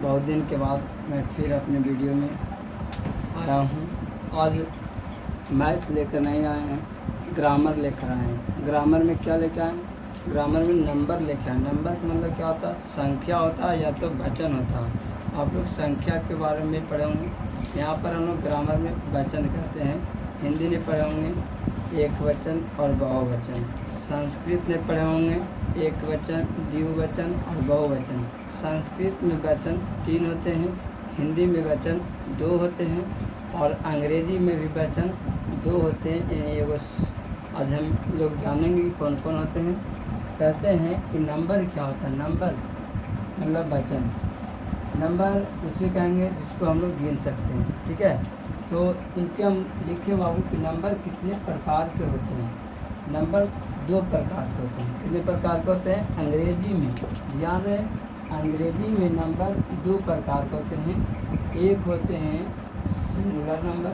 बहुत दिन के बाद मैं फिर अपने वीडियो में आया हूँ। आज मैथ लेकर नहीं आए हैं, ग्रामर लेकर आए हैं। ग्रामर में क्या लेकर आए हैं? ग्रामर में नंबर लेकर आए। नंबर का मतलब क्या होता है? संख्या होता है या तो वचन होता है। आप लोग संख्या के बारे में पढ़े होंगे। यहाँ पर हम लोग ग्रामर में वचन कहते हैं। हिंदी में पढ़े होंगे एक वचन और बहुवचन। संस्कृत में पढ़े होंगे एक वचन, द्विवचन और बहुवचन। संस्कृत में वचन 3 होते हैं, हिंदी में वचन 2 होते हैं और अंग्रेजी में भी वचन 2 होते हैं। आज हम लोग जानेंगे कि कौन कौन होते हैं। कहते हैं कि नंबर क्या होता है? नंबर मतलब वचन। नंबर उसे कहेंगे जिसको हम लोग गिन सकते हैं, ठीक है। तो इनके हम लिखे बाबू कि नंबर कितने प्रकार के होते हैं। नंबर 2 प्रकार के होते हैं। कितने प्रकार के होते हैं? अंग्रेजी में ध्यान रहे, अंग्रेजी में नंबर 2 प्रकार के होते हैं। एक होते हैं सिंगुलर नंबर,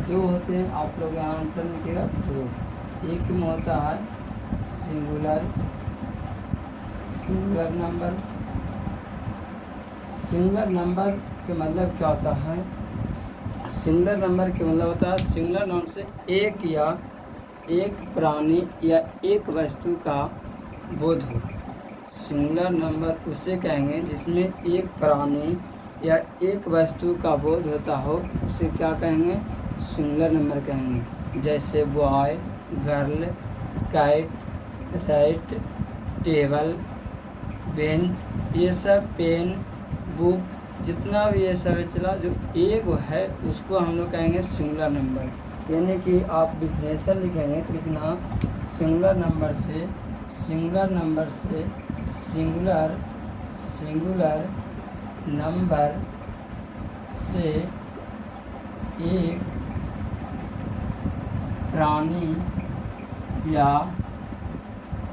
2 होते हैं, आप लोग यहाँ आंसर लिखिएगा 2। एक में होता है सिंगुलर नंबर। सिंगुलर नंबर के मतलब क्या होता है? सिंगुलर नंबर के मतलब होता है सिंगुलर नंबर से एक या एक प्राणी या एक वस्तु का बोध हो। सिंगुलर नंबर उसे कहेंगे जिसमें एक प्राणी या एक वस्तु का बोध होता हो, उसे क्या कहेंगे? सिंगुलर नंबर कहेंगे। जैसे boy, girl, cat, rat, table, bench, ये सब, पेन, बुक, जितना भी ये सब चला जो एक है उसको हम लोग कहेंगे सिंगुलर नंबर। यानी कि आप डिफिनेशन लिखेंगे तो लिखना सिंगुलर नंबर से सिंगुलर नंबर से एक प्राणी या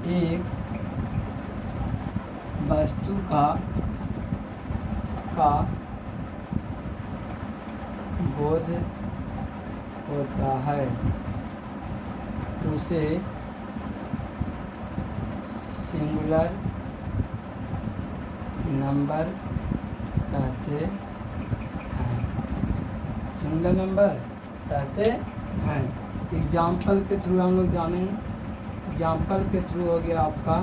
एक वस्तु का बोध होता है, उसे सिंगुलर नंबर कहते हैं। सिंगुलर नंबर कहते हैं। एग्जाम्पल के थ्रू हम लोग जानेंगे। एग्जाम्पल के थ्रू हो गया आपका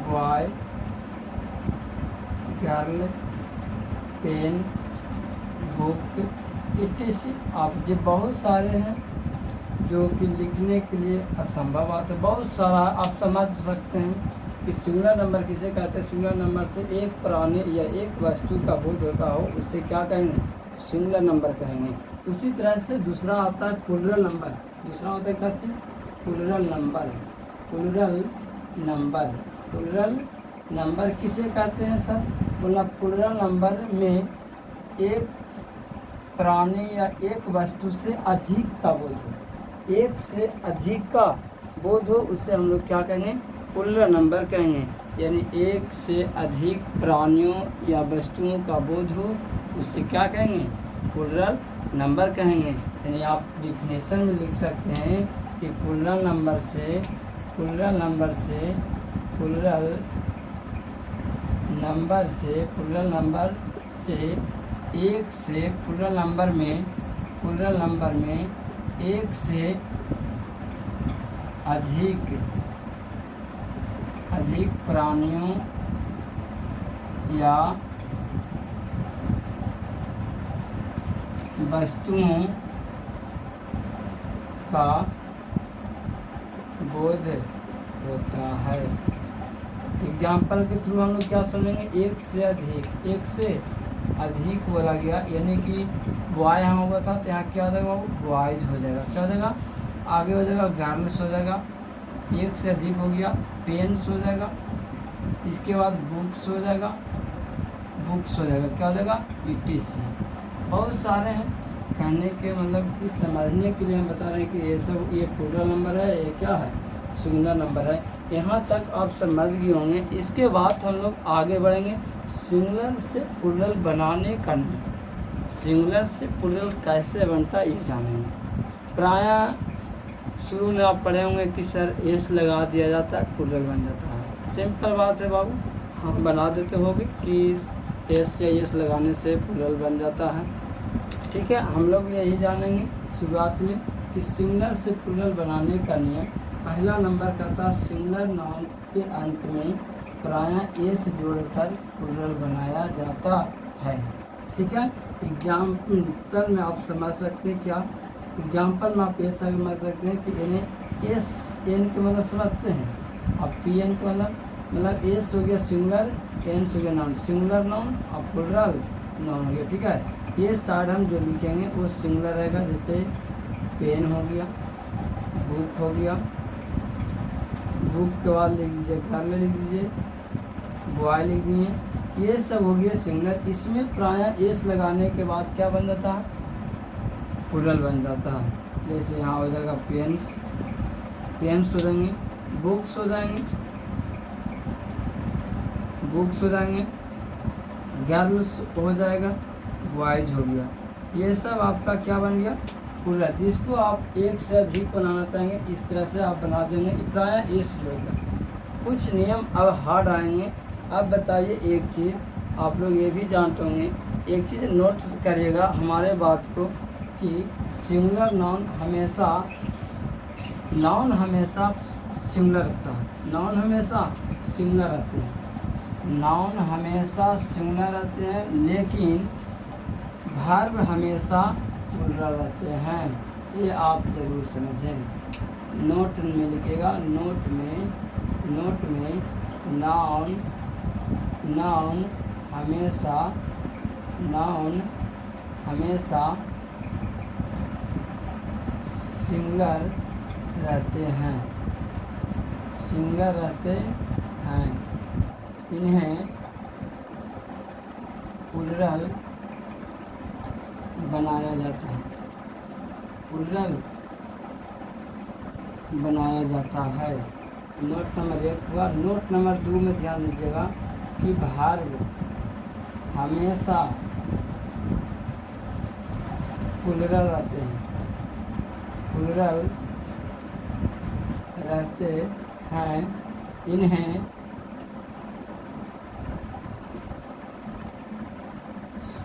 boy, girl, pen, book, etc। आप जो बहुत सारे हैं जो कि लिखने के लिए असंभव बात है, बहुत सारा आप समझ सकते हैं कि सिंगुलर नंबर किसे कहते हैं। सिंगुलर नंबर से एक प्राणी या एक वस्तु का बोध होता हो, उसे क्या कहेंगे? सिंगुलर नंबर कहेंगे। उसी तरह से दूसरा आता है प्लूरल नंबर। दूसरा होता है कहते हैं प्लूरल नंबर। प्लूरल नंबर किसे कहते हैं सर? बोला प्लूरल नंबर में एक प्राणी या एक वस्तु से अधिक का बोध हो, एक से अधिक का बोध हो, उससे हम लोग क्या कहेंगे? प्लूरल नंबर कहेंगे। यानी एक से अधिक प्राणियों या वस्तुओं का बोध हो, उससे क्या कहेंगे? प्लूरल नंबर कहेंगे। यानी आप डिफिनेशन में लिख सकते हैं कि प्लूरल नंबर से एक से प्लूरल नंबर में एक से अधिक प्राणियों या वस्तुओं का बोध होता है। एग्जाम्पल के थ्रू हम लोग क्या समझेंगे? एक से अधिक बोला गया, यानी कि बॉय यहाँ हुआ था तो यहाँ क्या हो जाएगा? बॉयज हो जाएगा। क्या हो जाएगा? आगे हो जाएगा गर्ल्स हो जाएगा। एक से अधिक हो गया पेन्स हो जाएगा। इसके बाद बुक्स हो जाएगा। क्या हो जाएगा? etc। बहुत सारे हैं। कहने के मतलब कि समझने के लिए हम बता रहे हैं कि ये प्लूरल नंबर है, ये क्या है? सिंगुलर नंबर है। यहाँ तक आप समझ गए होंगे। इसके बाद हम लोग आगे बढ़ेंगे सिंगुलर से प्लूरल बनाने का। सिंगुलर से प्लूरल कैसे बनता है ये जानेंगे। प्रायः शुरू में आप पढ़े होंगे कि सर एस लगा दिया जाता है, प्लूरल बन जाता है। सिंपल बात है बाबू, हम बना देते होंगे कि एस या एस लगाने से प्लूरल बन जाता है। ठीक है, हम लोग यही जानेंगे शुरुआत में कि सिंगुलर से प्लूरल बनाने का नियम। पहला नंबर कहता सिंगुलर नाउन के अंत में प्रायः एस जोड़कर प्लूरल बनाया जाता है। ठीक है, एग्जाम्पल में आप समझ सकते हैं, क्या एग्जाम्पल में आप ये समझ सकते हैं कि इन्हें एस एन के मतलब समझते हैं। अब पी एन का मतलब एस हो गया सिंगुलर, एन हो गया नाउन, सिंगुलर नाउन और प्लूरल नाउन हो गया। ठीक है, ये साइड हम जो लिखेंगे वो सिंगुलर रहेगा, जैसे पेन हो गया, बुक हो गया, बुक के बाद लिख दीजिए घर में लिख दीजिए, बॉय लिख दिए, ये सब हो गया सिंगुलर। इसमें प्रायः एस लगाने के बाद क्या बन जाता है, प्लूरल बन जाता है। जैसे यहाँ हो जाएगा पेन्स, पेन्स हो जाएंगे, बुक्स हो जाएंगे, बुक्स हो जाएंगे, गर्ल्स हो जाएगा, बॉयज हो गया। ये सब आपका क्या बन गया, प्लूरल। जिसको आप एक से अधिक बनाना चाहेंगे इस तरह से आप बना देंगे, प्रायः एस जोड़ेगा। कुछ नियम अब हार्ड आएंगे। अब बताइए एक चीज़ आप लोग ये भी जानते होंगे, एक चीज़ नोट करिएगा हमारे बात को कि सिंगुलर नाउन हमेशा सिंगुलर रहता है, नाउन हमेशा सिंगुलर रहते हैं, नाउन हमेशा सिंगुलर रहते हैं, लेकिन वर्ब हमेशा प्लूरल रहते हैं। ये आप ज़रूर समझें। नोट में लिखेगा, नोट में नाउन हमेशा सिंगुलर रहते हैं, इन्हें प्लूरल बनाया जाता है, नोट नंबर 1 हुआ। नोट नंबर 2 में ध्यान दीजिएगा कि वर्ब हमेशा प्लूरल रहते हैं, इन्हें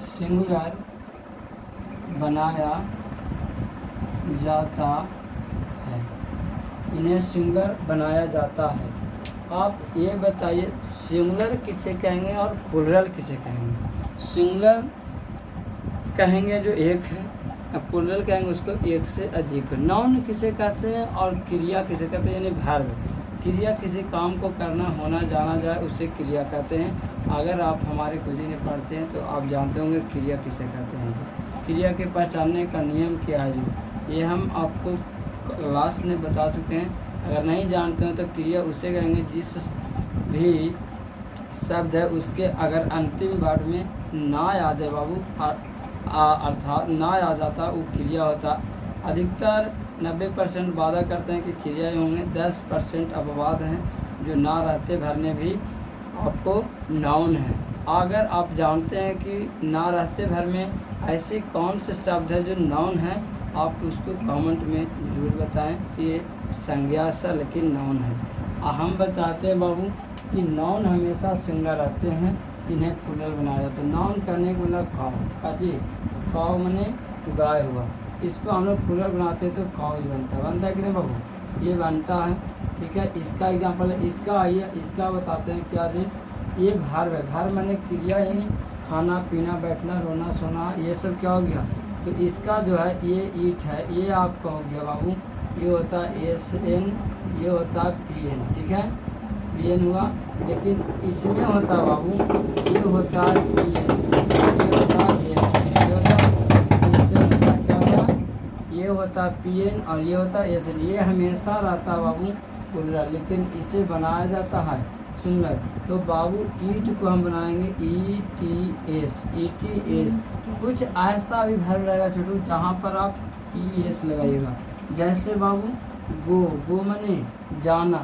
सिंगुलर बनाया जाता है, इन्हें सिंगुलर बनाया जाता है। आप ये बताइए सिंगुलर किसे कहेंगे और प्लूरल किसे कहेंगे। सिंगुलर कहेंगे जो एक है, अब प्लूरल कहेंगे उसको एक से अधिक है। नाउन किसे कहते हैं और क्रिया किसे कहते हैं, यानी वर्ब। क्रिया किसी काम को करना, होना, जाना जाए उसे क्रिया कहते हैं। अगर आप हमारे कोचिंग में पढ़ते हैं तो आप जानते होंगे क्रिया किसे कहते हैं। क्रिया के पहचानने का नियम क्या है, जो ये हम आपको क्लास में बता चुके हैं। अगर नहीं जानते हैं तो क्रिया उसे कहेंगे जिस भी शब्द है उसके अगर अंतिम वर्ड में ना आ जाए बाबू, अर्थात ना आ जाता वो क्रिया होता। अधिकतर 90% वादा करते हैं कि क्रियाएँ होंगे, 10% अपवाद हैं जो ना रहते भरने भी आपको नाउन है। अगर आप जानते हैं कि ना रहते भर में ऐसे कौन से शब्द है जो नाउन है, आप उसको कमेंट में ज़रूर बताएं कि ये संज्ञा सा लेकिन नाउन है। हम बताते हैं बाबू कि नाउन हमेशा सिंगुलर रहते हैं, इन्हें प्लूरल बनाया जाता है। नाउन करने को मतलब काऊ, काजी काऊ मने गाय हुआ, इसको हम लोग प्लूरल बनाते हैं तो काउज बनता है कि नहीं बाबू, ये बनता है। ठीक है, इसका एग्जाम्पल है, इसका आइए इसका बताते हैं क्या जी। ये वर्ब है, वर्ब माने क्रिया, यानी खाना पीना बैठना रोना सोना ये सब क्या हो गया। तो इसका जो है ये ईट है, ये आपका हो गया बाबू, ये होता है SN, ये होता है PN। ठीक है, PN हुआ, लेकिन इसमें होता है बाबू, ये होता है PN, ये होता है S, ये होता है इससे होता क्या होता, ये होता है PN और ये होता है SN। ये हमेशा रहता है बाबू प्लूरल, लेकिन इसे बनाया जाता है सिंगुलर। तो बाबू ईट को हम बनाएंगे ETS। कुछ ऐसा भी वर्ब रहेगा छोटू जहाँ पर आप ES लगाइएगा। जैसे बाबू गो मने जाना,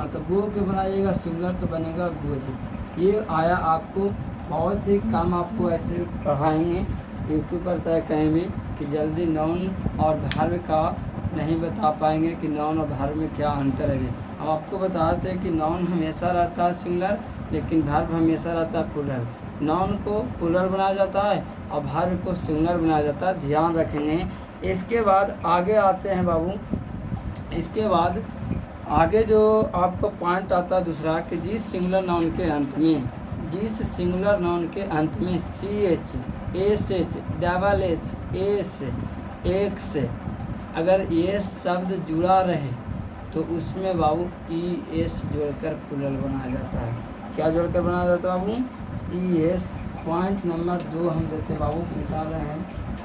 तो गो के बनाइएगा सिंगुलर तो बनेगा गोज। ये आया आपको बहुत ही कम, आपको ऐसे पढ़ाएंगे यूट्यूब पर चाहे कहीं भी कि जल्दी नाउन और वर्ब का नहीं बता पाएंगे कि नाउन और वर्ब में क्या अंतर है। हम आपको बताते हैं कि नाउन हमेशा रहता है सिंगुलर लेकिन वर्ब हमेशा रहता है प्लूरल। नाउन को प्लूरल बनाया जाता है और वर्ब को सिंगुलर बनाया जाता है, ध्यान रखेंगे। इसके बाद आगे आते हैं बाबू, इसके बाद आगे जो आपको पॉइंट आता है दूसरा कि जिस सिंगुलर नाउन के अंत में, जिस सिंगुलर नाउन के अंत में CH, SH, double S, x अगर ये शब्द जुड़ा रहे तो उसमें बाबू ES जोड़कर प्लूरल बनाया जाता है। क्या जोड़कर बनाया जाता है बाबू? ES। पॉइंट नंबर 2 हम देते हैं बाबू, निकाल रहे हैं।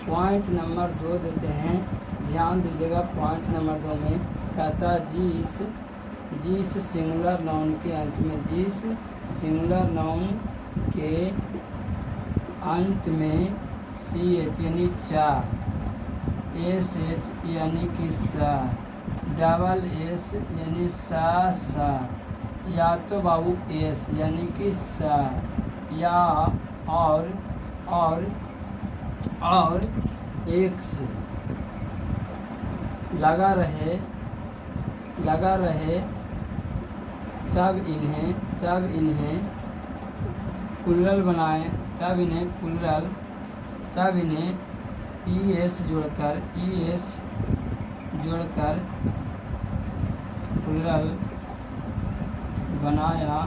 पॉइंट नंबर 2 देते हैं, ध्यान दीजिएगा। पॉइंट नंबर 2 में कहता है जिस सिंगुलर नाउन के अंत में, जिस सिंगुलर नाउन के अंत में CH यानी चा, SH यानी कि सा, डबल S यानी सा, या तो बाबू S यानी कि सा, या और एक्स लगा रहे तब इन्हें प्लूरल बनाएं, तब इन्हें ES जोड़कर प्लूरल बनाया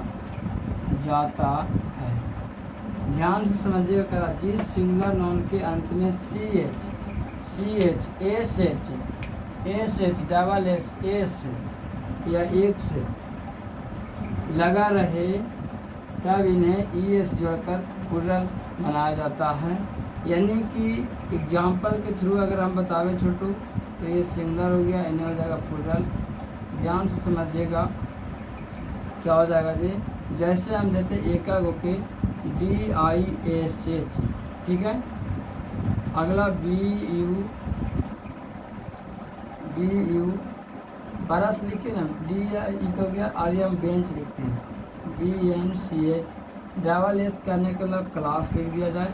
जाता है। ध्यान से समझिएगा। जिस सिंगुलर नाउन के अंत में CH, SH, डबल S या एक्स लगा रहे तब इन्हें ES जोड़कर प्लूरल बनाया जाता है। यानी कि एग्जाम्पल के थ्रू अगर हम बतावें छोटू, तो ये सिंगुलर हो गया, इन्हें हो जाएगा प्लूरल। ध्यान से समझिएगा क्या हो जाएगा जी। जैसे हम देते एका गो के DISH, ठीक है। अगला BU बरस लिखे ना, DI तो हो गया, आगे हम बेंच लिखते हैं BNCH, डबल S कहने के मतलब क्लास लिख दिया जाए।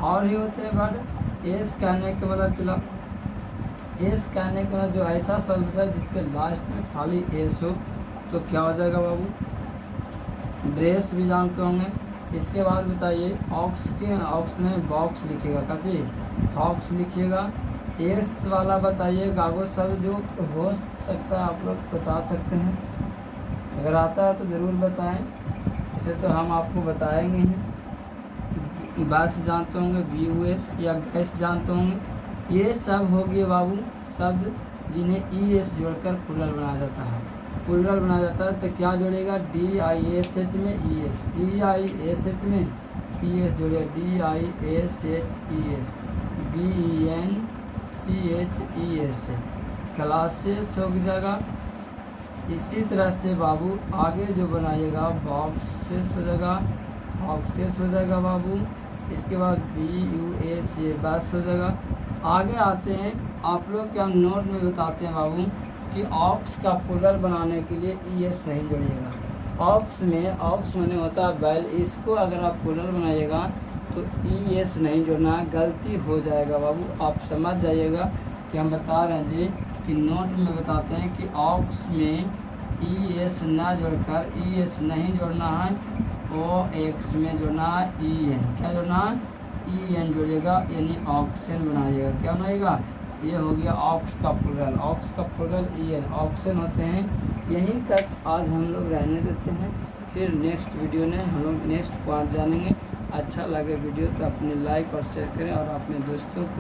और ही होते हैं वर्ड। S कहने के मतलब चला, S कहने का जो ऐसा शब्द होता है जिसके लास्ट में खाली S हो तो क्या हो जाएगा बाबू? ड्रेस भी जानते होंगे। इसके बाद बताइए ऑक्स में बॉक्स लिखिएगा, कहते ऑक्स लिखिएगा। एस वाला बताइए कागज शब्द जो हो सकता है, आप लोग बता सकते हैं। अगर आता है तो ज़रूर बताएं, इसे तो हम आपको बताएंगे ही। बस जानते होंगे, BUS या गैस जानते होंगे। ये सब हो गए बाबू शब्द जिन्हें ES जोड़कर प्लूरल बनाया जाता है। प्लूरल बनाया जाता है तो क्या जोड़ेगा? DISH में ES, DISH में ES जोड़ेगा, DISHES, BENCHES, क्लासेस हो जाएगा। इसी तरह से बाबू आगे जो बनाइएगा बॉक्सेस हो जाएगा, बॉक्सेस हो जाएगा बाबू। इसके बाद BUS ये बस हो जाएगा। आगे आते हैं, आप लोग के हम नोट में बताते हैं बाबू कि ऑक्स का प्लूरल बनाने के लिए ES नहीं जोड़िएगा। ऑक्स में होता है बैल, इसको अगर आप प्लूरल बनाइएगा तो ES नहीं जोड़ना, गलती हो जाएगा बाबू। आप समझ जाइएगा कि हम बता रहे हैं जी कि नोट में बताते हैं कि ऑक्स में ES ना जोड़कर, ES नहीं जोड़ना है, OX में जोड़ना है EN। क्या जोड़ना है? EN जोड़िएगा, यानी ऑक्सन बनाइएगा। क्या बनाइएगा? ये हो गया ऑक्स का प्लूरल, ऑक्स का प्लूरल EN, ऑक्सन होते हैं। यहीं तक आज हम लोग रहने देते हैं, फिर नेक्स्ट वीडियो में हम लोग नेक्स्ट पार्ट जानेंगे। अच्छा लगे वीडियो तो अपने लाइक और शेयर करें और अपने दोस्तों को